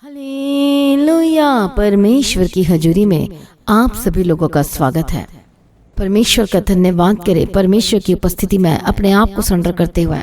Hallelujah. परमेश्वर की हजूरी में आप सभी लोगों का स्वागत है। परमेश्वर का धन्यवाद करें। परमेश्वर की उपस्थिति में अपने आप को सरेंडर करते हुए,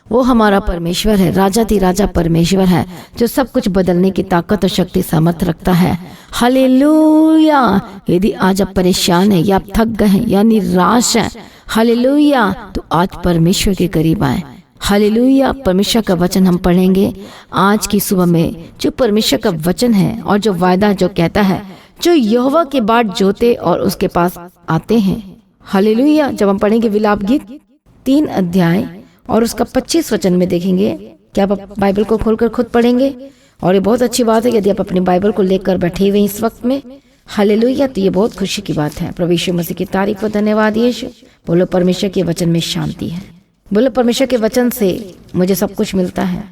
वो हमारा परमेश्वर है, राजा परमेश्वर है, जो सब कुछ बदलने की ताकत और शक्ति सामर्थ्य रखता है। हालेलुया। यदि आज आप परेशान हैं या आप थक गए हैं या निराश हैं, हालेलुया, तो आज परमेश्वर के करीब आए। हालेलुया। परमेश्वर का वचन हम पढ़ेंगे आज की सुबह में। जो परमेश्वर का वचन है और जो वायदा जो कहता है, जो यहोवा के बाट जोते और उसके पास आते हैं। हालेलुया। जब हम पढ़ेंगे विलाप गीत 3 अध्याय और उसका 25 वचन में देखेंगे। क्या आप बाइबल को खोलकर खुद पढ़ेंगे? और ये बहुत अच्छी बात है यदि आप अपनी बाइबल को लेकर बैठे हुए इस वक्त में। हालेलुया। तो ये बहुत खुशी की बात है। प्रभु यीशु मसीह की तारीफ और धन्यवाद यीशु। बोलो परमेश्वर के वचन में शांति है। बोलो परमेश्वर के वचन से मुझे सब कुछ मिलता है।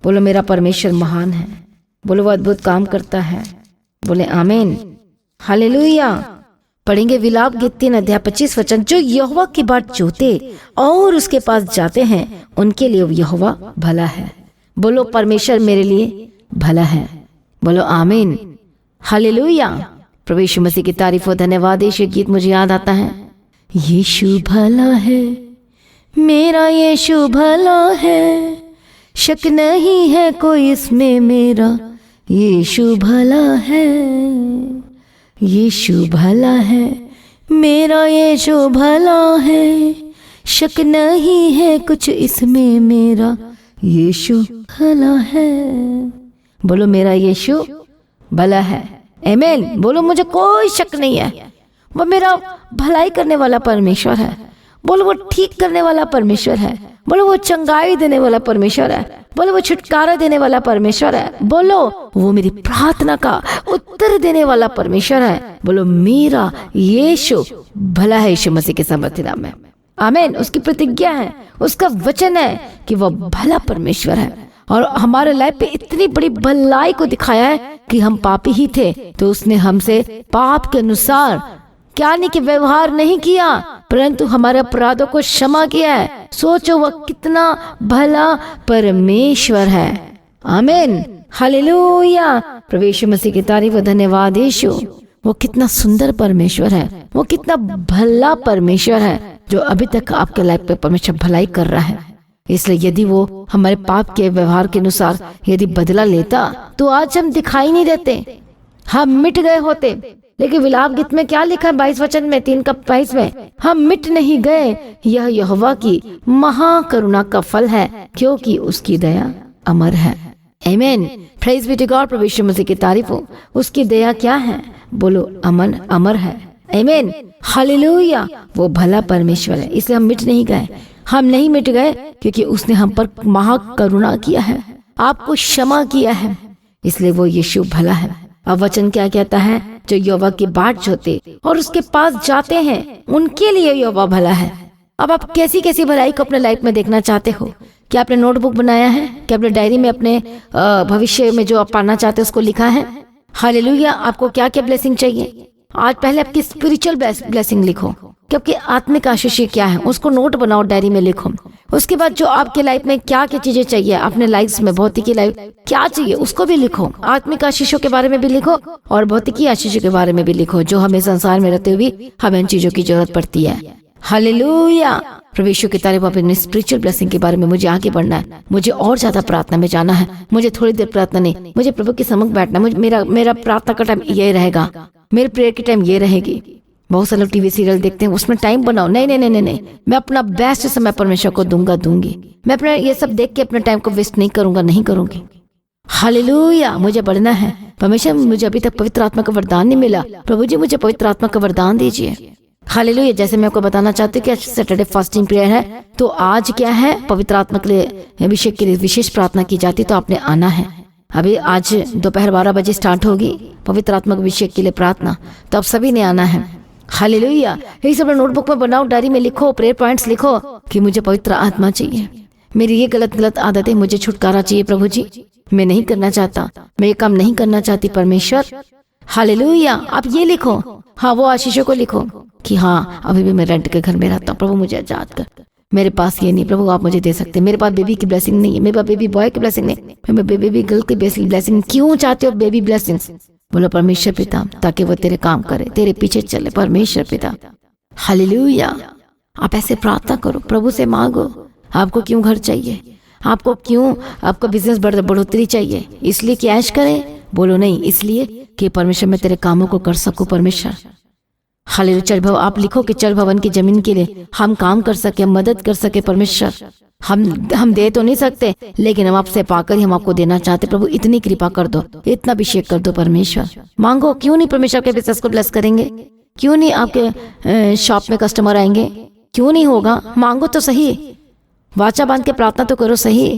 बोलो मेरा परमेश्वर महान है। बोलो वो अद्भुत काम करता है। बोले आमीन। हालेलुया। पढ़ेंगे विलाप गीत 3 अध्याय 25 वचन। जो यहोवा की बाट जोते और उसके पास जाते हैं, उनके लिए यहोवा भला है। बोलो परमेश्वर मेरे लिए भला है। बोलो आमीन। हालेलुया। प्रभु यीशु मसीह की तारीफ और धन्यवाद। ये गीत मुझे याद आता है। यीशु भला है, मेरा यीशु भला है, शक नहीं है कोई इसमें, मेरा यीशु भला है। यीशु भला है, मेरा यीशु भला है, शक नहीं है कुछ इसमें, मेरा यीशु भला है। बोलो मेरा यीशु भला है। आमीन। बोलो मुझे कोई शक नहीं है, वो मेरा भलाई करने वाला परमेश्वर है। बोलो वो ठीक करने वाला परमेश्वर है। बोलो वो चंगाई देने वाला परमेश्वर है। बोलो वो छुटकारा देने वाला परमेश्वर है। बोलो वो मेरी प्रार्थना का उत्तर देने वाला परमेश्वर है। बोलो मेरा यीशु भला है। यीशु मसीह के सामर्थ्य नाम में आमीन। उसकी प्रतिज्ञा है, उसका वचन है कि वह भला परमेश्वर है और हमारे लाइफ पे इतनी बड़ी भलाई को दिखाया है कि हम पापी ही थे, तो उसने हमसे पाप के अनुसार क्या नहीं कि व्यवहार नहीं किया, परंतु हमारे अपराधों को क्षमा किया है। सोचो वह कितना भला परमेश्वर है। आमीन। हालेलुया। प्रभु यीशु मसीह की तारीफ और धन्यवाद यीशु। वो कितना सुंदर परमेश्वर है, वो कितना भला परमेश्वर है, जो अभी तक आपके लाइफ पे परमेश्वर भलाई कर रहा है। इसलिए यदि वो हमारे पाप के व्यवहार के अनुसार यदि बदला लेता, तो आज हम दिखाई नहीं देते, हम मिट गए होते। लेकिन विलाप गीत में क्या लिखा है 22 वचन में 3 का 22 में, हम मिट नहीं गए, यह यहोवा की महाकरुणा का फल है, क्योंकि उसकी दया अमर है। आमीन। Praise be to God. प्रभु यीशु मसीह की तारीफ हो। उसकी दया क्या है? बोलो अमर है। आमीन। हालेलुया। वो भला परमेश्वर है, इसलिए हम मिट नहीं गए। हम नहीं मिट गए क्योंकि उसने हम पर महाकरुणा किया है, आपको क्षमा किया है, इसलिए वो यीशु भला है। अब वचन क्या कहता है? जो यहोवा की बाट जोते और उसके पास जाते हैं, उनके लिए यहोवा भला है। अब आप कैसी कैसी भलाई को अपने लाइफ में देखना चाहते हो? क्या आपने नोटबुक बनाया है? क्या आपने डायरी में अपने भविष्य में जो आप पाना चाहते हो उसको लिखा है? हालेलुया। आपको क्या क्या ब्लेसिंग चाहिए? आज पहले आपकी स्पिरिचुअल ब्लेसिंग लिखो कि आपकी आत्मिक आशीष क्या है, उसको नोट बनाओ, डायरी में लिखो। उसके बाद जो आपके लाइफ में क्या क्या चीजें चाहिए, अपने लाइफ में भौतिकी लाइफ क्या चाहिए उसको भी लिखो। आत्मिक आशीषों के बारे में भी लिखो और भौतिकी आशीषों के बारे में भी लिखो, जो हमें संसार में रहते हुए हमें इन चीजों की जरूरत पड़ती है। हालेलुया। प्रभु यीशु की तारीफ। अपने स्पिरिचुअल ब्लेसिंग के बारे में मुझे आगे बढ़ना है, मुझे और ज्यादा प्रार्थना में जाना है, मुझे थोड़ी देर प्रार्थना नहीं, मुझे प्रभु के समक्ष बैठना, मेरा प्रार्थना का टाइम ये रहेगा, मेरे प्रेयर की टाइम ये रहेगी। बहुत सारे लोग टीवी सीरियल देखते हैं, उसमें टाइम बनाओ। नहीं, मैं अपना बेस्ट समय परमेश्वर को दूंगी। मैं अपना ये सब देख के अपने टाइम को वेस्ट नहीं करूंगी। हालेलुया। मुझे बढ़ना है। परमेश्वर मुझे अभी तक पवित्र आत्मा का वरदान नहीं मिला, प्रभु जी मुझे पवित्र आत्मा का वरदान दीजिए। हालेलुया। जैसे मैं आपको बताना चाहती हूँ कि आज सैटरडे फास्टिंग प्रेयर है, तो आज क्या है, पवित्र आत्मा के लिए अभिषेक के लिए विशेष प्रार्थना की जाती, तो आपने आना है। अभी आज दोपहर 12 बजे स्टार्ट होगी पवित्र आत्मा के अभिषेक के लिए प्रार्थना, तो आप सभी ने आना है। हालेलुया। यही सब नोटबुक में बनाओ, डायरी में लिखो, प्रेयर पॉइंट्स लिखो कि मुझे पवित्र आत्मा चाहिए, मेरी ये गलत आदतें, मुझे छुटकारा चाहिए प्रभु जी, मैं नहीं करना चाहता, मैं ये काम नहीं करना चाहती परमेश्वर। हालेलुया। आप ये लिखो। हाँ, वो आशीषों को लिखो कि हाँ अभी भी मैं रेंट के घर में रहता हूँ, प्रभु मुझे आजाद कर, मेरे पास ये नहीं प्रभु, आप मुझे दे सकते। मेरे पास बेबी की ब्लेसिंग नहीं है, मेरे पास बेबी बॉय की ब्लेसिंग नहीं, मैं बेबी गर्ल की ब्लेसिंग। क्यों चाहते हो बेबी ब्लेसिंग? बोलो परमेश्वर पिता, ताकि वो तेरे काम करे, तेरे पीछे चले। परमेश्वर पिता, हालेलुया। आप ऐसे प्रार्थना करो, प्रभु से मांगो। आपको क्यों घर चाहिए? आपको क्यों आपका बिजनेस बढ़ोतरी चाहिए? इसलिए कि ऐश करें? बोलो नहीं, इसलिए कि परमेश्वर मैं तेरे कामों को कर सकूं। परमेश्वर हालेलुया। चर्च भवन, आप लिखो कि चर्च भवन की जमीन के लिए हम काम कर सके, हम मदद कर सके। परमेश्वर हम दे तो नहीं सकते, लेकिन हम आपसे पाकर ही हम आपको देना चाहते। प्रभु इतनी कृपा कर दो, इतना अभिषेक कर दो। परमेश्वर मांगो, क्यों नहीं परमेश्वर आपके बिजनेस को ब्लेस करेंगे? क्यों नहीं आपके शॉप में कस्टमर आएंगे? क्यों नहीं होगा? मांगो तो सही, वाचा बांध के प्रार्थना तो करो सही,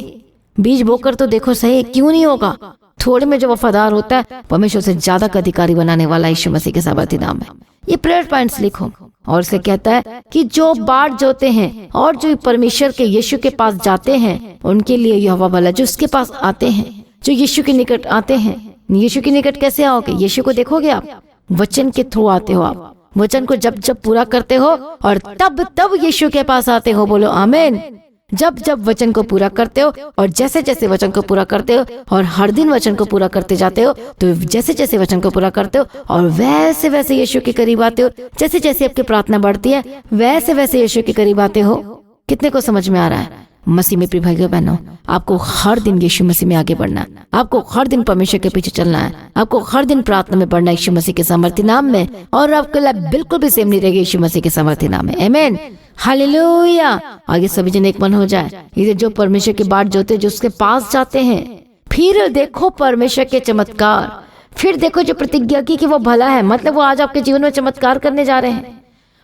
बीज बोकर तो देखो सही। क्यों नहीं होगा? थोड़े में जो वफादार होता है परमेश्वर से ज्यादा का अधिकारी बनाने वाला यीशु मसीह के सामर्थी नाम है। ये प्रेयर पॉइंट्स लिखो। और से कहता है कि जो बाट जोते हैं और जो परमेश्वर के यीशु के पास जाते हैं उनके लिए यहोवा भला। जो उसके पास आते हैं, जो यीशु के निकट आते हैं। यीशु के निकट कैसे आओगे? यीशु को देखोगे आप, वचन के थ्रू आते हो आप। वचन को जब जब पूरा करते हो और तब तब यीशु के पास आते हो। बोलो आमीन। जब जब वचन को पूरा करते हो और जैसे जैसे वचन को पूरा करते हो और हर दिन वचन को पूरा करते जाते हो, तो जैसे जैसे वचन को पूरा करते हो और वैसे वैसे यीशु के करीब आते हो। जैसे जैसे आपकी प्रार्थना बढ़ती है वैसे वैसे यीशु के करीब आते हो। कितने को समझ में आ रहा है? मसीह में प्रिय भाइयों बहनों, आपको हर दिन यीशु मसीह में आगे बढ़ना है। आपको हर दिन परमेश्वर के पीछे चलना है। आपको हर दिन प्रार्थना में बढ़ना है यीशु मसीह के सामर्थी नाम में। और आपके लाइफ बिल्कुल भी सेम नहीं रहेगी यीशु मसीह के सामर्थी नाम में। आमीन, हालेलुया। आगे सभी जन एक मन हो जाए। ये जो परमेश्वर की बाट जोते, जो उसके पास जाते हैं, फिर देखो परमेश्वर के चमत्कार। फिर देखो जो प्रतिज्ञा की कि वो भला है, मतलब वो आज आपके जीवन में चमत्कार करने जा रहे हैं,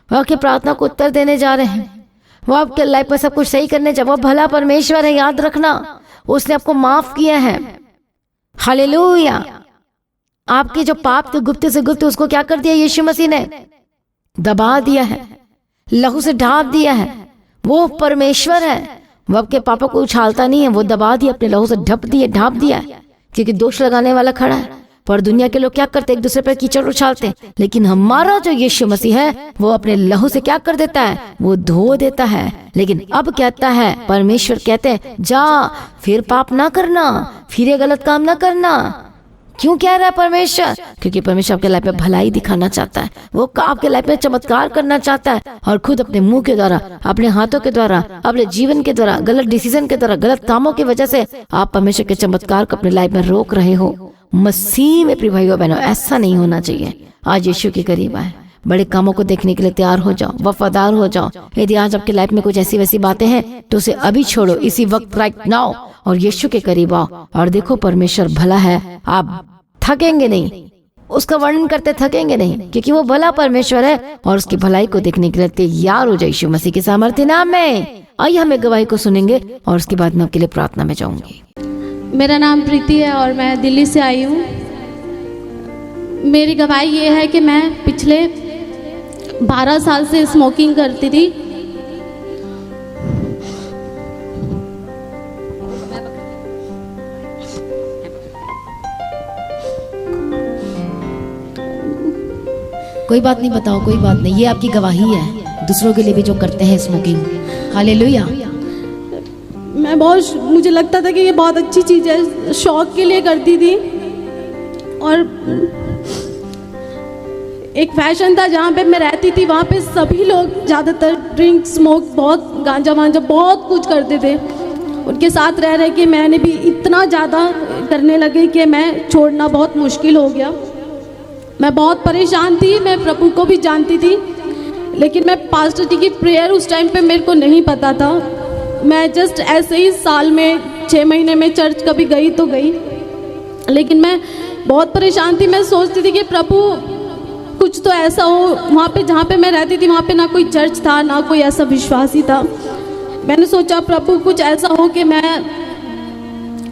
वो आपकी प्रार्थना को उत्तर देने जा रहे हैं, वो आपके लाइफ में सब कुछ सही करने जा। वो भला परमेश्वर है, याद रखना। उसने आपको माफ किया है। हालेलुया। आपके जो पाप थे गुप्त से गुप्त, उसको क्या कर दिया? यीशु मसीह ने दबा दिया है, लहू से ढांप दिया है। वो परमेश्वर है, वो आपके पापों को उछालता नहीं है, वो दबा दिया, अपने लहू से ढांप दिया। क्योंकि दोष लगाने वाला खड़ा है। पर दुनिया के लोग क्या करते? एक दूसरे पर कीचड़ उछालते। लेकिन हमारा जो यीशु मसीह है वो अपने लहू से क्या कर देता है? वो धो देता है। लेकिन अब कहता है, परमेश्वर कहते हैं जा फिर पाप ना करना, फिर ये गलत काम ना करना। क्यों कह रहा है परमेश्वर? क्योंकि परमेश्वर आपके लाइफ में भलाई दिखाना चाहता है। वो आपके लाइफ में चमत्कार करना चाहता है और खुद अपने मुंह के द्वारा, अपने हाथों के द्वारा, अपने जीवन के द्वारा, गलत डिसीजन के द्वारा, गलत कामों की वजह से आप परमेश्वर के चमत्कार को अपने लाइफ में रोक रहे हो। मसीह में प्रिय भाइयों बहनों, ऐसा नहीं होना चाहिए। आज यीशु के करीब आए, बड़े कामों को देखने के लिए तैयार हो जाओ, वफादार हो जाओ। यदि आज आपके लाइफ में कुछ ऐसी वैसी बातें हैं तो उसे अभी छोड़ो, इसी वक्त, राइट नाउ, और यीशु के करीब आओ और देखो परमेश्वर भला है। आप थकेंगे नहीं, उसका वर्णन करते थकेंगे नहीं, क्योंकि वो भला परमेश्वर है और उसकी भलाई को देखने के लिए तैयार हो जाए यीशु मसीह के सामर्थ्य नाम में। आइए हम एक गवाही को सुनेंगे और उसके बाद मैं आपके लिए प्रार्थना में जाऊंगी। मेरा नाम प्रीति है और मैं दिल्ली से आई हूँ। मेरी गवाही ये है कि मैं पिछले 12 साल से स्मोकिंग करती थी। कोई बात नहीं, बताओ, कोई बात नहीं। ये आपकी गवाही है दूसरों के लिए भी जो करते हैं स्मोकिंग। हालेलुया। मुझे लगता था कि ये बहुत अच्छी चीज़ है, शौक के लिए करती थी। और एक फैशन था जहाँ पे मैं रहती थी, वहाँ पे सभी लोग ज़्यादातर ड्रिंक, स्मोक, बहुत गांजा वांजा बहुत कुछ करते थे। उनके साथ रह रहे कि मैंने भी इतना ज़्यादा करने लगी कि मैं छोड़ना बहुत मुश्किल हो गया। मैं बहुत परेशान थी, मैं प्रभु को भी जानती थी, लेकिन मैं पास्टर जी की प्रेयर उस टाइम पे मेरे को नहीं पता था। मैं जस्ट ऐसे ही साल में 6 महीने में चर्च कभी गई तो गई, लेकिन मैं बहुत परेशान थी। मैं सोचती थी कि प्रभु कुछ तो ऐसा हो। वहाँ पे जहाँ पे मैं रहती थी वहाँ पे ना कोई चर्च था, ना कोई ऐसा विश्वासी था। मैंने सोचा प्रभु कुछ ऐसा हो कि मैं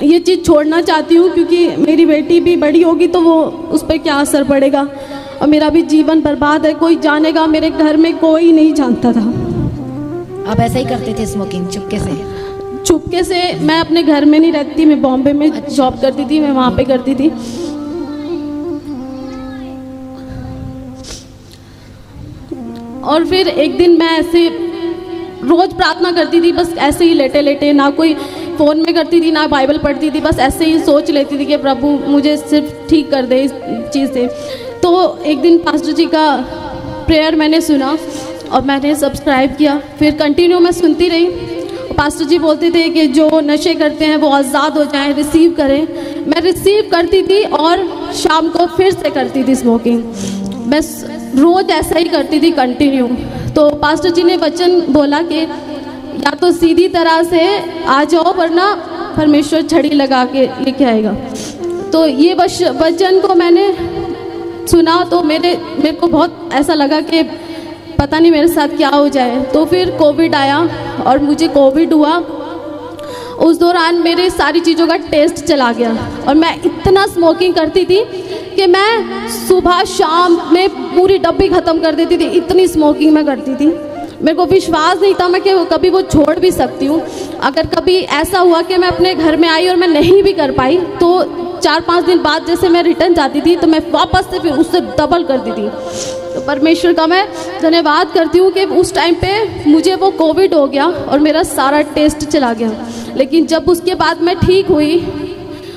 ये चीज़ छोड़ना चाहती हूँ, क्योंकि मेरी बेटी भी बड़ी होगी तो वो उस पर क्या असर पड़ेगा और मेरा भी जीवन बर्बाद है। कोई जानेगा, मेरे घर में कोई नहीं जानता था। आप ऐसा ही करते थे स्मोकिंग चुपके से? चुपके से। मैं अपने घर में नहीं रहती, मैं बॉम्बे में जॉब करती थी, मैं वहाँ पे करती थी। और फिर एक दिन मैं ऐसे रोज़ प्रार्थना करती थी, बस ऐसे ही लेटे लेटे, ना कोई फ़ोन में करती थी ना बाइबल पढ़ती थी, बस ऐसे ही सोच लेती थी कि प्रभु मुझे सिर्फ ठीक कर दे इस चीज़ से। तो एक दिन पास्टर जी का प्रेयर मैंने सुना और मैंने सब्सक्राइब किया, फिर कंटिन्यू मैं सुनती रही। पास्टर जी बोलते थे कि जो नशे करते हैं वो आज़ाद हो जाएं, रिसीव करें। मैं रिसीव करती थी और शाम को फिर से करती थी स्मोकिंग। मैं रोज़ ऐसा ही करती थी कंटिन्यू। तो पास्टर जी ने वचन बोला कि या तो सीधी तरह से आ जाओ वरना परमेश्वर छड़ी लगा के लेके आएगा। तो ये वचन को मैंने सुना तो मेरे को बहुत ऐसा लगा कि पता नहीं मेरे साथ क्या हो जाए। तो फिर कोविड आया और मुझे कोविड हुआ। उस दौरान मेरे सारी चीज़ों का टेस्ट चला गया और मैं इतना स्मोकिंग करती थी कि मैं सुबह शाम में पूरी डब्बी ख़त्म कर देती थी, इतनी स्मोकिंग मैं करती थी। मेरे को विश्वास नहीं था मैं कि कभी वो छोड़ भी सकती हूँ। अगर कभी ऐसा हुआ कि मैं अपने घर में आई और मैं नहीं भी कर पाई तो 4-5 दिन बाद जैसे मैं रिटर्न जाती थी तो मैं वापस से फिर उससे डबल करती थी। तो परमेश्वर का मैं धन्यवाद करती हूँ कि उस टाइम पे मुझे वो कोविड हो गया और मेरा सारा टेस्ट चला गया। लेकिन जब उसके बाद मैं ठीक हुई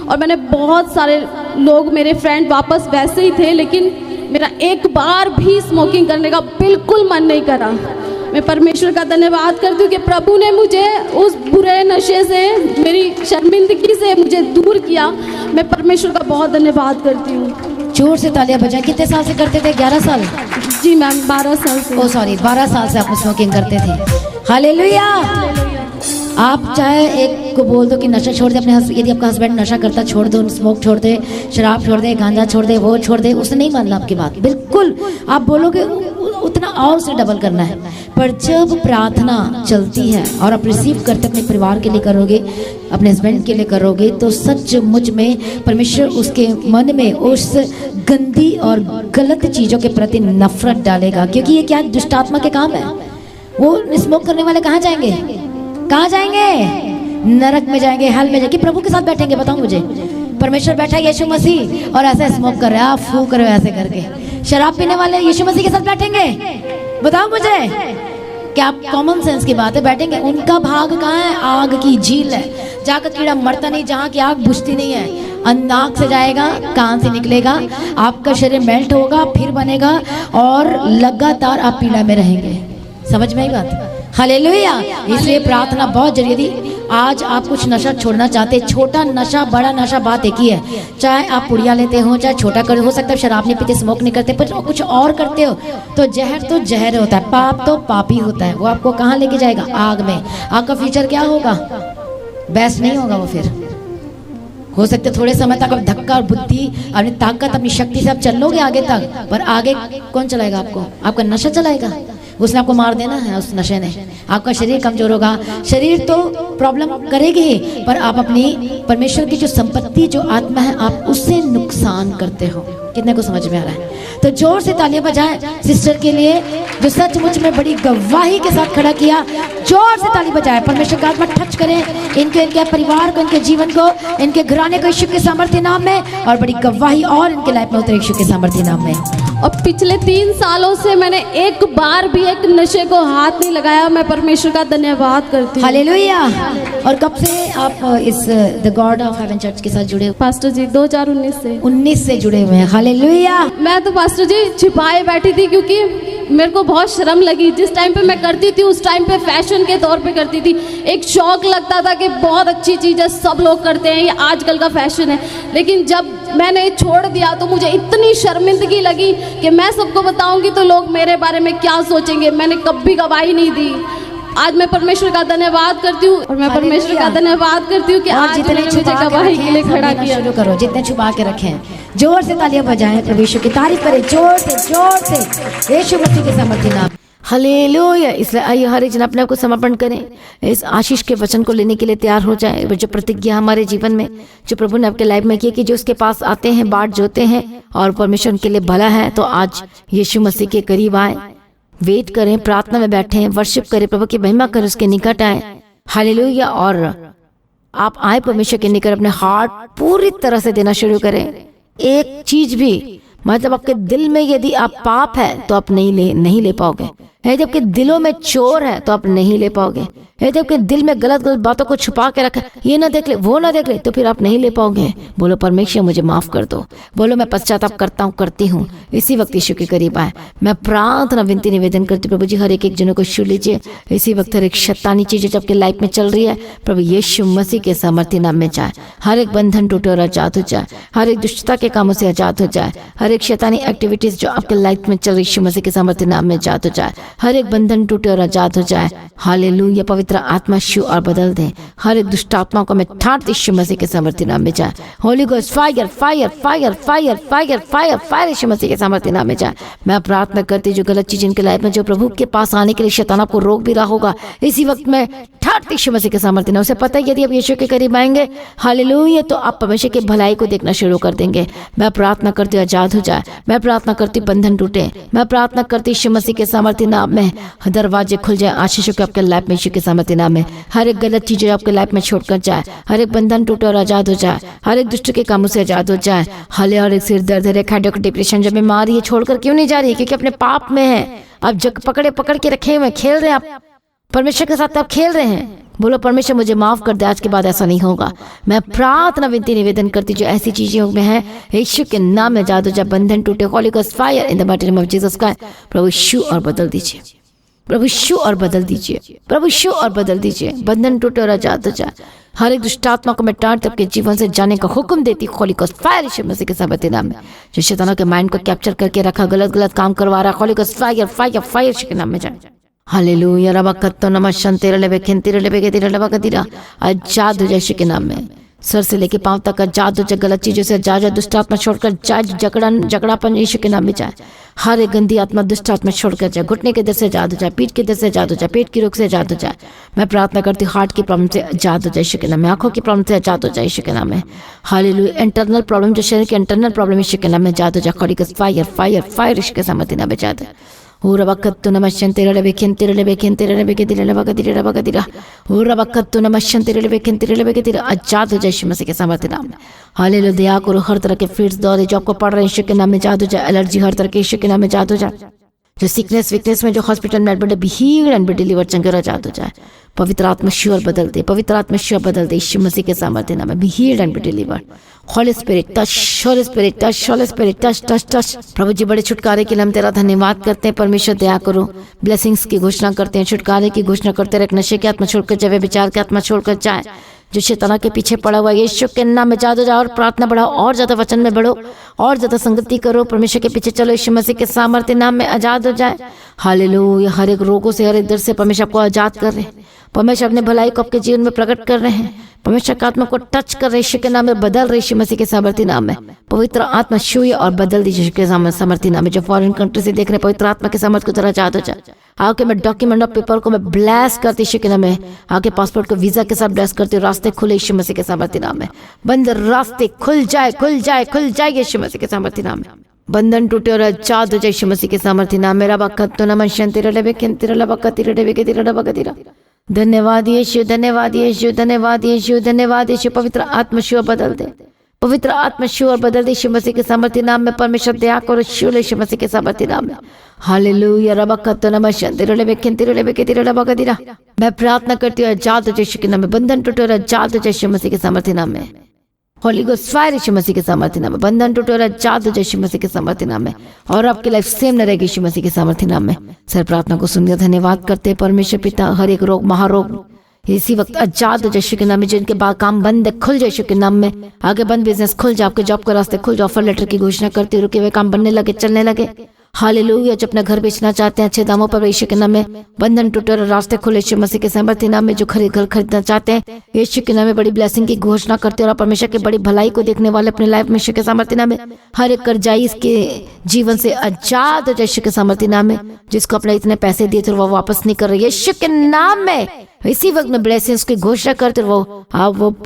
और मैंने बहुत सारे लोग मेरे फ्रेंड वापस वैसे ही थे, लेकिन मेरा एक बार भी स्मोकिंग करने का बिल्कुल मन नहीं करा। मैं परमेश्वर का धन्यवाद करती हूँ कि प्रभु ने मुझे उस बुरे नशे से, मेरी शर्मिंदगी से मुझे दूर किया। मैं परमेश्वर का बहुत धन्यवाद करती हूँ। जोर से तालियां बजाएं। कितने साल से करते थे? 11 साल? जी मैम, 12 साल से। ओ सॉरी, 12 साल से आप स्मोकिंग करते थे। हालेलुया। आप चाहे एक को बोल दो कि नशा छोड़ दे, अपने यदि आपका हस्बैंड नशा करता छोड़ दो, स्मोक छोड़ दे, शराब छोड़ दे, गांजा छोड़ दे, वो छोड़ दे, उसने नहीं मानना आपकी बात। बिल्कुल आप बोलोगे उतना और उसे डबल करना है। पर जब प्रार्थना चलती है और आप रिसीव करते अपने परिवार के लिए करोगे, अपने हस्बैंड के लिए करोगे, तो सचमुच में परमेश्वर उसके मन में उस गंदी और गलत चीज़ों के प्रति नफरत डालेगा। क्योंकि ये क्या दुष्ट आत्मा के काम है। वो स्मोक करने वाले कहाँ जाएंगे? कहाँ जाएंगे? नरक में जाएंगे, हल में जाएंगे। प्रभु के साथ बैठेंगे? बताओ मुझे। परमेश्वर बैठा यीशु मसीह और ऐसे स्मोक कर रहे हैं, आप फूक रहे हो ऐसे करके। शराब पीने वाले यीशु मसीह के साथ बैठेंगे? बताओ मुझे। क्या कॉमन सेंस की बात है? बैठेंगे? उनका भाग कहाँ है? आग की झील है, जाकर कीड़ा मरता नहीं, जहाँ की आग बुझती नहीं है। नाक से जाएगा, कान से निकलेगा, आपका शरीर मेल्ट होगा, फिर बनेगा और लगातार आप पीड़ा में रहेंगे। समझ में आई बात? हालेलुया। इसलिए प्रार्थना बहुत जरूरी है। आज आप कुछ नशा छोड़ना चाहते, छोटा नशा बड़ा नशा, बात एक ही है। चाहे आप पुड़िया लेते हो, चाहे छोटा कर हो सकता है शराब नहीं पीते, स्मोक नहीं करते, पर कुछ और करते हो तो जहर होता है, पाप तो पाप ही होता है। वो आपको कहाँ लेके जाएगा? आग में। आपका फ्यूचर क्या होगा? बेस्ट नहीं होगा वो। फिर हो सकते थोड़े समय तक आप धक्का और बुद्धि, अपनी ताकत, अपनी शक्ति से आप चल लोगे आगे तक, पर आगे कौन चलाएगा आपको? आपका नशा चलाएगा। उसने आपको मार देना है, उस नशे ने। आपका शरीर कमजोर होगा। शरीर तो प्रॉब्लम करेगी ही, पर आप अपनी परमेश्वर की जो संपत्ति, जो आत्मा है, आप उससे नुकसान करते हो। कितने को समझ में आ रहा है? तो जोर से तालियां बजाएं सिस्टर के लिए जो सचमुच में बड़ी गवाही के साथ खड़ा किया। जोर से ताली बजाएं। परमेश्वर का आत्मा टच करें इनके परिवार को, इनके जीवन को, इनके घराने को यीशु के सामर्थ्य नाम में, और बड़ी गवाही और इनके लाइफ में उतरे यीशु के सामर्थ्य नाम में। और पिछले 3 सालों से मैंने एक बार भी एक नशे को हाथ नहीं लगाया। मैं परमेश्वर का धन्यवाद करती हूँ। हालेलुया। और कब से आप इस the God of haven church के साथ जुड़े हो? पास्टर जी 2019 से। 19 से जुड़े हुए हैं। हालेलुया। मैं तो पास्टर जी छिपाए बैठी थी क्योंकि मेरे को बहुत शर्म लगी। जिस टाइम पे मैं करती थी उस टाइम पे फैशन के तौर पे करती थी। एक शौक लगता था कि बहुत अच्छी चीज़ है, सब लोग करते हैं, ये आजकल का फैशन है। लेकिन जब मैंने छोड़ दिया तो मुझे इतनी शर्मिंदगी लगी कि मैं सबको बताऊंगी तो लोग मेरे बारे में क्या सोचेंगे। मैंने कभी गवाही नहीं दी। आज मैं परमेश्वर का धन्यवाद करती हूँ और मैं परमेश्वर का धन्यवाद करती हूँ कि आज जितने मुझे गवाही के लिए खड़ा किया। शुरू करो, जितने छुपा के रखे हैं। जोर से तालियां बजाएं, प्रभु यीशु की तारीफ करें जोर से यीशु मसीह के सामर्थ्य नाम। हालेलुया। इसलिए आइए हर एक जन अपने आप को समर्पण करें, इस आशीष के वचन को लेने के लिए तैयार हो जाए। जो प्रतिज्ञा हमारे जीवन में, जो प्रभु ने आपके लाइफ में की कि जो उसके पास आते हैं, बाट जोते हैं और परमेश्वर उनके लिए भला है, तो आज यीशु मसीह के करीब आए, वेट करें, प्रार्थना में बैठें, वर्शिप करें, प्रभु की महिमा करें, उसके निकट आए। हालेलुया। और आप आए परमेश्वर के निकट, अपने हार्ट पूरी तरह से देना शुरू करें। एक चीज भी मतलब आपके दिल में यदि आप पाप है तो आप नहीं ले पाओगे। यदि आपके दिलों में चोर है तो आप नहीं ले पाओगे। यदि आपके दिल में गलत गलत बातों को छुपा के रखा, ये ना देख ले वो ना देख ले, तो फिर आप नहीं ले पाओगे। बोलो परमेश्वर मुझे माफ कर दो। बोलो मैं पश्चाताप करता हूँ, करती हूँ। इसी वक्त यीशु के करीब आए। मैं प्रार्थना विनती निवेदन करती प्रभु जी, हर एक जनों को छू लीजिए। इसी वक्त हर एक शैतानी चीजें जो आपके लाइफ में चल रही है प्रभु यीशु मसीह के सामर्थ्य नाम में जाए। हर एक बंधन टूटे और आजाद हो जाए। हर एक दुष्टता के कामों से आजाद हो जाए। हर एक शैतानी एक्टिविटीज जो आपके लाइफ में चल रही यीशु मसीह के सामर्थ्य नाम में आजाद हो जाए। हर एक बंधन टूटे और आजाद हो जाए। हालेलुया। पवित्र आत्मा छू और बदल दे। हर एक दुष्ट आत्मा को मैं ठाट यीशु मसीह के सामर्थ्य नाम में जाए। Holy ghost fire fire fire fire fire fire fire Yeshu Masih के सामर्थ्य नाम में जाए। मैं प्रार्थना करती जो गलत चीज इनके लाइफ में जो प्रभु के पास आने के लिए शैतान आपको रोक भी रहा होगा, इसी वक्त में ठाट यीशु मसीह के सामर्थ्य नाम। उसे पता है यदि आप यीशु के करीब आएंगे हालेलुया तो आप परमेश्वर की भलाई को देखना शुरू कर देंगे। मैं प्रार्थना करती हूँ आजाद हो जाए। मैं प्रार्थना करती बंधन टूटे। मैं प्रार्थना करती यीशु मसीह के सामर्थ्य नाम में दरवाजे खुल जाए आशीषों के आपके लाइफ में यीशु के सामर्थ्य नाम में। हर एक गलत चीजें आपके लाइफ में छोड़कर जाए। हर एक बंधन टूटे और आजाद हो जाए। हर एक दुष्ट के कामों से आजाद हो जाए। हाले हर एक सिर दर्द, हर एक हेडेक, डिप्रेशन जब बीमारी है छोड़कर क्यों नहीं जा रही है? क्योंकि अपने पाप में है। आप जग पकड़ के रखे हुए खेल रहे हैं। आप परमेश्वर के साथ आप खेल रहे हैं। बोलो परमेश्वर मुझे माफ कर दे, आज के बाद ऐसा नहीं होगा। मैं प्रार्थना विनती निवेदन करती जो ऐसी चीजों में है यीशु के नाम में आजाद हो जाए। बंधन टूटे। Holy ghost fire in the mighty name of Jesus Christ. प्रभु यीशु और बदल दीजिए। प्रभु यीशु और बदल दीजिए। प्रभु यीशु और बदल दीजिए। बंधन टूटे और आजाद हो जाए। हर एक दुष्ट आत्मा को मैं टाट आपके जीवन से जाने का हुक्म देती। हॉली गोस्ट फायर यीशु मसीह के सामर्थ्य नाम में। जो शैतानों के माइंड को कैप्चर करके रखा, गलत काम करवा रहा, हॉली गोस्ट फायर फायर फायर यीशु के नाम में जाए। हालेलुया। रबकत्तो नमः शंतेरे लेबे खेंतेरे लेबे के तेरे लबा का तेरा आजाद हो जाए यीशु के नाम में। सर से लेके पांव तक आजाद हो जाए। गलत चीजों से आजाद हो। दुष्ट आत्मा छोड़कर जाए। झगड़ापन यीशु के नाम में जाए। हर एक गंदी आत्मा दुष्ट आत्मा छोड़कर जाए। घुटने के दर से आजाद हो जाए। पीठ के दर से आजाद हो जाए। पेट की रोग से आजाद हो जाए। मैं प्रार्थना करती हूँ हार्ट की प्रॉब्लम से आजाद हो जाए यीशु के नाम में। आंखों की प्रॉब्लम से आजाद हो जाए यीशु के नाम में। हालेलुया। इंटरनल प्रॉब्लम जो शरीर की इंटरनल प्रॉब्लम यीशु के नाम में आजाद हो जाए। हॉली गोस्ट फायर फायर फायर यीशु के सामर्थ्य नाम में आजाद है। ऊरबकत्तो नमः शंतेरे लेबे खेंतेरे लेबे खेंतेरे लेबे के तेरे लबा का तेरा ऊरबकत्तो नमः शंतेरे लेबे खेंतेरे लेबे के तेरा आजाद हो जाए यीशु मसीह के सामर्थ्य नाम में। हालेलुया। दया करो। हर तरह के फिट्स दौरे जो आपको पड़ रहे हैं यीशु के नाम में आजाद हो जाए। एलर्जी हर तरह के यीशु के नाम में आजाद हो जाए। जो सिकनेस वीकनेस में जो हॉस्पिटल में admit be healed and be deliver चंगे आजाद हो जाए। पवित्र आत्मा श्योर बदल दे। पवित्र आत्मा श्योर बदल दे यीशु मसीह के सामर्थ्य नाम में। Be healed and be deliver. Holy spirit touch. Holy spirit touch. Holy spirit touch touch touch. प्रभु जी बड़े छुटकारे के लिए हम तेरा धन्यवाद करते हैं। परमेश्वर दया करो। ब्लेसिंग्स की घोषणा करते हैं। छुटकारे की घोषणा करते रहे। नशे की आत्मा छोड़कर जाए। विचार की आत्मा छोड़कर जाए। जो शैतान के पीछे पड़ा हुआ यीशु के नाम में आजाद हो जाओ। और प्रार्थना बढ़ाओ। और ज्यादा वचन में बढ़ो। और ज्यादा संगति करो। परमेश्वर के पीछे चलो। यीशु मसीह के सामर्थ्य नाम में आजाद हो जाए। हालेलुया। हर एक रोगों से, हर एक दर्द से परमेश्वर आपको आजाद कर रहे हैं। परमेश्वर अपने भलाई को आपके जीवन में प्रकट कर रहे हैं। परमेश्वर का आत्मा को टच कर रहे यीशु के नाम में। बदल रहे यीशु मसीह के सामर्थ्य नाम में। पवित्र आत्मा छूए और बदल दीजिए यीशु के सामर्थ्य नाम में। जो फॉरेन कंट्री से देख रहे हैं पवित्र आत्मा के सामर्थ्य को तरह आजाद हो जाए। आके मैं डॉक्यूमेंट और पेपर को मैं ब्लेस करती यीशु के नाम में। आके पासपोर्ट को वीजा के साथ ब्लेस करती हूँ। रास्ते खुले यीशु मसीह के सामर्थ्य नाम में। बंद रास्ते खुल जाए खुल जाए खुल जाए यीशु मसीह के सामर्थ्य नाम में। बंधन टूटे और आजाद हो जाए यीशु मसीह के सामर्थ्य नाम। मेरा बकत्तो नमः शंतेरे लेबे खेंतेरे लबा का तेरा। धन्यवाद यीशु। धन्यवाद यीशु। धन्यवाद यीशु। धन्यवाद यीशु। पवित्र आत्मा शिव बदल दे। पवित्र आत्मा शिव और बदल दे यीशु मसीह के सामर्थ्य नाम में। परमेश्वर दया करो। शिव यीशु मसीह के सामर्थ्य नाम में। हालेलुया। रबकत्तो नमः शंतेरे लेबे खेंतेरे लेबे के तेरे लबा का तेरा। मैं प्रार्थना करती हूँ आजाद हो जाए यीशु के नाम में। बंधन टूटे और आजाद हो जाए यीशु मसीह के सामर्थ्य नाम में। होली गोस्ट फायर यीशु मसीह के सामर्थ्य नाम में। बंधन टूटे और आजाद हो जाए यीशु मसीह के सामर्थ्य नाम में। और आपकी लाइफ सेम न रहेगी यीशु मसीह के सामर्थ्य नाम में। सर प्रार्थना को सुनिए। धन्यवाद करते हैं परमेश्वर पिता। हर एक रोग महारोग इसी वक्त आजाद हो जाए यीशु के नाम में। जिनके बाद काम बंद है खुल जाए यीशु के नाम में। आगे बंद बिजनेस खुल जाए। आपके जॉब के रास्ते खुल जाए। ऑफर लेटर की घोषणा करते रुके हुए काम बनने लगे, चलने लगे। हालेलुया। जो अपना घर बेचना चाहते हैं अच्छे दामों पर यीशु के नाम में बंधन टूटे और रास्ते खुले यीशु मसीह के सामर्थ्य नाम में। जो घर खरीदना चाहते हैं यीशु के नाम में बड़ी ब्लेसिंग की घोषणा करते हैं। और परमेश्वर की बड़ी भलाई को देखने वाले अपने लाइफ में यीशु के सामर्थ्य नाम में। हर एक कर्जाई इसके जीवन से आजाद हो जाए यीशु के सामर्थ्य नाम में। जिसको अपने इतने पैसे दिए थे वो वापस नहीं कर रहे यीशु के नाम में। इसी वक्त में ब्लेसिंग्स की घोषणा करते वो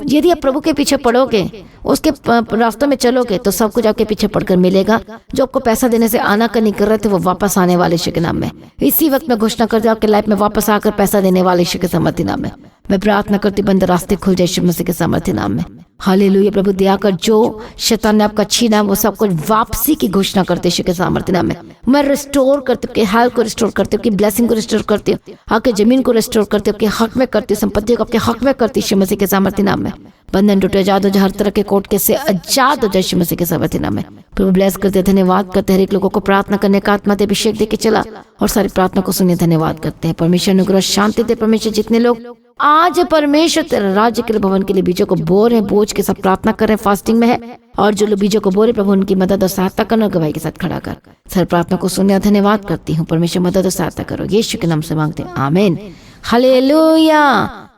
यदि आप प्रभु के पीछे पड़ोगे, उसके रास्तों में चलोगे तो सब कुछ आपके पीछे पड़कर मिलेगा। जो आपको पैसा देने से आना कर नहीं कर रहे थे वो वापस आने वाले यीशु के नाम में। इसी वक्त में घोषणा करते आपके लाइफ में वापस आकर पैसा देने वाले यीशु के सामर्थ्य नाम में। मैं प्रार्थना करती बंद रास्ते खुल जाए यीशु मसीह के सामर्थ्य नाम में। हालेलुया। प्रभु दया कर, जो शैतान ने आपका छीना वो सब कुछ वापसी की घोषणा करते यीशु के सामर्थ्य नाम में। मैं रिस्टोर करती हूँ, आपके हेल्थ को रिस्टोर करती हूँ, आपकी ब्लेसिंग को रिस्टोर करती हूँ, आपके जमीन को रिस्टोर करती हूँ, आपके हक में करती हूँ, संपत्ति को आपके हक में करती हूँ यीशु मसीह के सामर्थ्य नाम में। बंधन टूटे, आजाद हो जाए, हर तरह के कोर्ट के से आजाद हो जाए यीशु मसीह के सामर्थ्य नाम में। प्रभु ब्लेस करते, धन्यवाद करते, हर एक लोगों को प्रार्थना करने का आत्मा दे, अभिषेक दे के चला और सारी प्रार्थना को सुनिए। धन्यवाद करते हैं। परमेश्वर अनुग्रह शांति दे। परमेश्वर जितने लोग आज परमेश्वर तेरे राज्य के लिए, भवन के लिए बीजों को बो रहे हैं, बोझ के साथ प्रार्थना कर रहे हैं, फास्टिंग में है, और जो लोग बीजों को बो रहे, प्रभु उनकी मदद और सहायता करना, गवाही के साथ खड़ा कर सर प्रार्थना को सुनने। धन्यवाद करती हूँ। परमेश्वर मदद और सहायता करो, यीशु के नाम से मांगते हैं, आमीन। हालेलुया।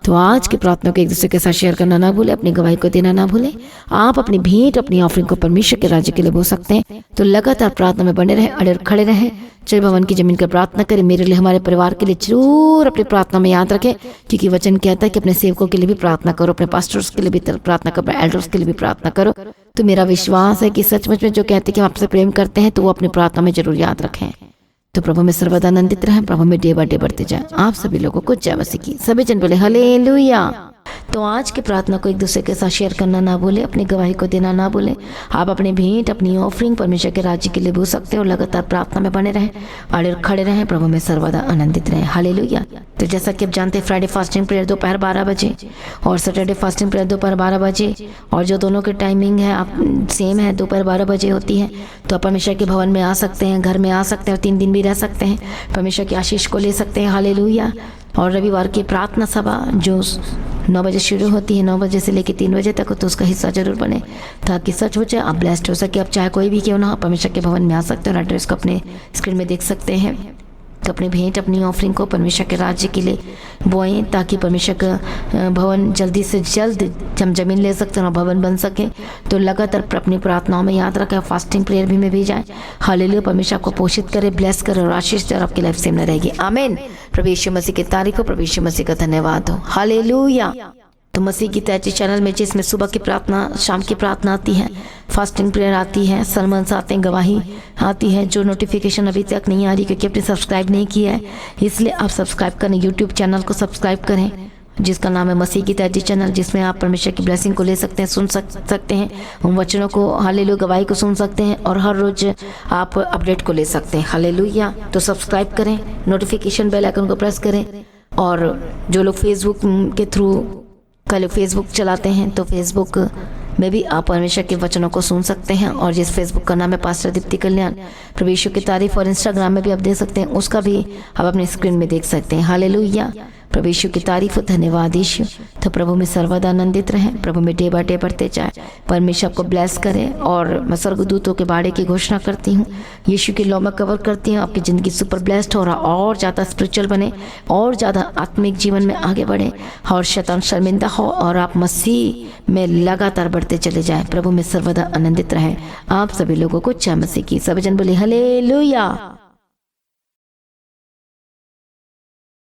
तो आज की प्रार्थना को एक दूसरे के साथ शेयर करना ना भूले, अपनी गवाही को देना ना भूले। आप अपनी भेंट, अपनी ऑफरिंग को परमेश्वर के राज्य के लिए बो सकते हैं। तो लगातार प्रार्थना में बने रहे, अड़े खड़े रहे। चल भवन की जमीन का प्रार्थना करें। मेरे लिए, हमारे परिवार के लिए जरूर अपनी प्रार्थना में याद रखें, क्योंकि वचन कहता है कि अपने सेवकों के लिए भी प्रार्थना करो, अपने पास्टर्स के लिए भी प्रार्थना करो, अपने एल्डर्स के लिए भी प्रार्थना करो। तो मेरा विश्वास है कि सचमुच में जो कहते हैं कि हम आपसे प्रेम करते हैं, तो वो अपनी प्रार्थना में जरूर याद रखें। तो प्रभु में सर्वदा आनंदित रहें, प्रभु में डे बाय डे बढ़ते जाए। आप सभी लोगों को जय मसीह की। सभी जन बोले हालेलुया। तो आज की प्रार्थना को एक दूसरे के साथ शेयर करना ना भूले, अपनी गवाही को देना ना भूले। आप अपनी भेंट, अपनी ऑफरिंग परमेश्वर के राज्य के लिए बो सकते हो। लगातार प्रार्थना में बने रहें, अड़े खड़े रहें, प्रभु में सर्वदा आनंदित रहें। हालेलुया। तो जैसा कि आप जानते हैं, फ्राइडे फास्टिंग प्रेयर दोपहर 12 बजे और सैटरडे फास्टिंग प्रेयर दोपहर 12 बजे, और जो दोनों की टाइमिंग है आप सेम है, दोपहर 12 बजे होती है। तो आप परमेश्वर के भवन में आ सकते हैं, घर में आ सकते हैं, और 3 दिन भी रह सकते हैं, परमेश्वर की आशीष को ले सकते हैं। हालेलुया। और रविवार की प्रार्थना सभा जो 9 बजे शुरू होती है, 9 बजे से लेकर 3 बजे तक, तो उसका हिस्सा जरूर बने, ताकि सच हो जाए, आप ब्लेस्ड हो सके। आप चाहे कोई भी क्यों ना हो, परमेश्वर के भवन में आ सकते हैं, और एड्रेस को अपने स्क्रीन में देख सकते हैं। तो अपनी भेंट, अपनी ऑफरिंग को परमेश्वर के राज्य के लिए बोएं, ताकि परमेश्वर का भवन जल्दी से जल्द हम जमीन ले सकते हैं और भवन बन सके। तो लगातार अपनी प्रार्थनाओं में याद रखें, फास्टिंग प्रेयर भी में भी जाए। हालेलुया। परमेश्वर आपको पोषित करे, ब्लेस करे और आशीष दे, और आपकी लाइफ सेम न रहेगी। आमीन। प्रभु यीशु मसीह की तारीफ हो, प्रभु यीशु मसीह का धन्यवाद हो। हालेलुया। तो मसीह की तैची चैनल में जिसमें सुबह की प्रार्थना, शाम की प्रार्थना आती है, फास्टिंग प्रेयर आती है, सरमन्स आते हैं, गवाही आती है। जो नोटिफिकेशन अभी तक नहीं आ रही क्योंकि आपने सब्सक्राइब नहीं किया है, इसलिए आप सब्सक्राइब करें, यूट्यूब चैनल को सब्सक्राइब करें जिसका नाम है मसीह की तैची चैनल, जिसमें आप परमेश्वर की ब्लेसिंग को ले सकते हैं, सुन सकते हैं, उन वचनों को, हालेलुया, गवाही को सुन सकते हैं, और हर रोज आप अपडेट को ले सकते हैं। हालेलुया। तो सब्सक्राइब करें, नोटिफिकेशन बेल आइकन को प्रेस करें। और जो लोग फेसबुक के थ्रू लोग फेसबुक चलाते हैं, तो फेसबुक में भी आप परमेश्वर के वचनों को सुन सकते हैं। और जिस फेसबुक का नाम है पास्टर दीप्ति कल्याण, प्रभु यीशु की तारीफ, और इंस्टाग्राम में भी आप देख सकते हैं, उसका भी आप अपनी स्क्रीन में देख सकते हैं। हालेलुया। प्रभु यीशु की तारीफ, धन्यवाद यीशु। तो प्रभु में सर्वदा आनंदित रहें, प्रभु में डे बाय डे बढ़ते जाए। परमेश्वर को ब्लेस करें। और मैं स्वर्गदूतों के बाड़े की घोषणा करती हूँ, यीशु की लौ में कवर करती हूँ, आपकी ज़िंदगी सुपर ब्लेस्ड हो रहा, और ज़्यादा स्पिरिचुअल बने, और ज़्यादा आत्मिक जीवन में आगे बढ़े, और शैतान शर्मिंदा हो, और आप मसीह में लगातार बढ़ते चले जाएं। प्रभु में सर्वदा आनंदित रहें। आप सभी लोगों को जय मसीह की। सभी जन बोले हालेलुया।